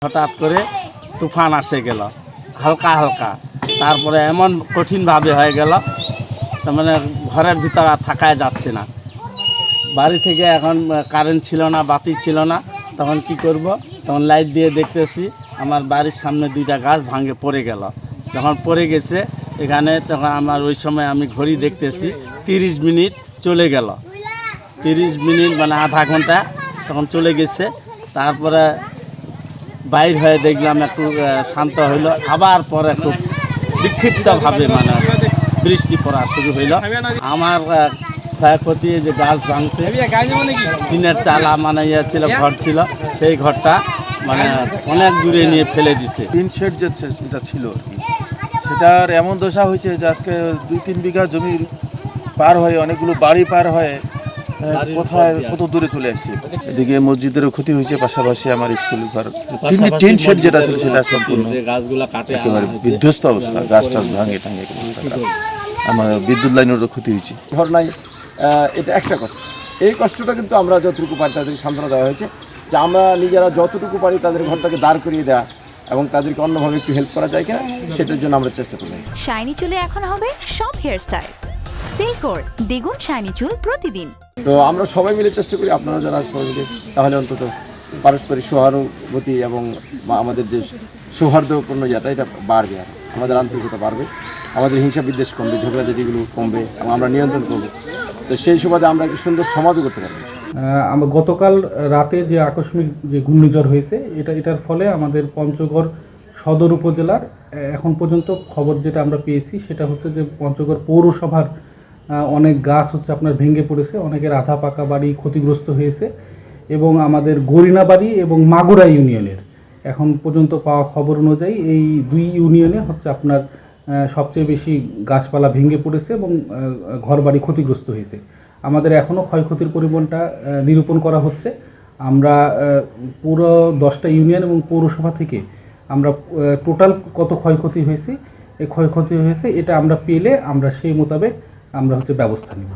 হঠাৎ করে তুফান আসে গেল হালকা হালকা, তারপরে এমন কঠিনভাবে হয়ে গেল, তার মানে ঘরের ভিতর আর থাকাই যাচ্ছে না। বাড়ি থেকে এখন কারেন্ট ছিল না, বাতি ছিল না, তখন কি করব, তখন লাইট দিয়ে দেখতেছি আমার বাড়ির সামনে দুইটা গাছ ভাঙে পড়ে গেল। যখন পড়ে গেছে এখানে, তখন আমার ওই সময় আমি ঘড়ি দেখতেছি 30 মিনিট চলে গেল। 30 মিনিট মানে আধা ঘন্টা তখন চলে গেছে। তারপরে বাইর হয়ে দেখলাম একটু শান্ত হইল, আবার পরে একটু বিক্ষিপ্তভাবে মানে বৃষ্টি পড়া শুরু হইল। আমার ক্ষয়ক্ষতি যে গাছ ভাঙছে, টিনের চালা মানে ইয়ে ছিল, ঘর ছিল, সেই ঘরটা মানে অনেক দূরে নিয়ে ফেলে দিছে। টিন শেড যেটা ছিল আর কি, সেটার এমন দশা হয়েছে যে আজকে 2-3 বিঘা জমি পার হয়ে, অনেকগুলো বাড়ি পার হয়ে কোথায় কত দূরে চলে আসছে। এদিকে মসজিদেরও ক্ষতি হয়েছে, পাশাপাশি আমার স্কুল ঘর টিন শেড যেটা ছিল সেটা সম্পূর্ণ একেবারে বিধ্বস্ত অবস্থা, গাছ টাছ ভাঙে টাঙে। আমার বিদ্যুৎ লাইনেরও ক্ষতি হয়েছে। ঘর নাই, এটা একটা কষ্ট। এই কষ্টটা কিন্তু আমরা যতটুকু পারি তাদেরকে সান্ত্বনা দেওয়া হয়েছে, যে আমরা নিজেরা যতটুকু পারি তাদের ঘরটাকে দাঁড় করিয়ে দেওয়া এবং তাদেরকে অন্যভাবে একটু হেল্প করা যায় কিনা সেটার জন্য আমরা চেষ্টা করি। শাইনি চুলে এখন হবে সব হেয়ারস্টাইল। সিল্কোর দ্বিগুণ শাইনি চুল প্রতিদিন। তো আমরা সবাই মিলে চেষ্টা করি, আপনারা যারা সবাই মিলে, তাহলে অন্তত পারস্পরিক সহানুভূতি এবং আমাদের যে সৌহার্দ্যপূর্ণ এটা বাড়বে, আর আমাদের আন্তরিকতা বাড়বে, আমাদের হিংসা বিদ্বেষ কমবে, ঝগড়াঝাটিগুলো কমবে এবং আমরা নিয়ন্ত্রণ করবো। তো সেই সুবাদে আমরা একটি সুন্দর সমাজও করতে পারবো। আমরা গতকাল রাতে যে আকস্মিক যে ঘূর্ণিঝড় হয়েছে, এটার ফলে আমাদের পঞ্চগড় সদর উপজেলার এখন পর্যন্ত খবর যেটা আমরা পেয়েছি সেটা হচ্ছে যে পঞ্চগড় পৌরসভার অনেক গাছ হচ্ছে আপনার ভেঙে পড়েছে, অনেকের আধা পাকা বাড়ি ক্ষতিগ্রস্ত হয়েছে এবং আমাদের গরিনা বাড়ি এবং মাগুরা ইউনিয়নের এখন পর্যন্ত পাওয়া খবর অনুযায়ী এই দুই ইউনিয়নে হচ্ছে আপনার সবচেয়ে বেশি গাছপালা ভেঙে পড়েছে এবং ঘরবাড়ি ক্ষতিগ্রস্ত হয়েছে। আমাদের এখনও ক্ষয়ক্ষতির পরিমাণটা নিরূপণ করা হচ্ছে। আমরা পুরো 10টা ইউনিয়ন এবং পৌরসভা থেকে আমরা টোটাল কত ক্ষয়ক্ষতি হয়েছে, এই ক্ষয়ক্ষতি হয়েছে এটা আমরা পেলে আমরা সেই মোতাবেক আমরা হচ্ছে ব্যবস্থা নেব।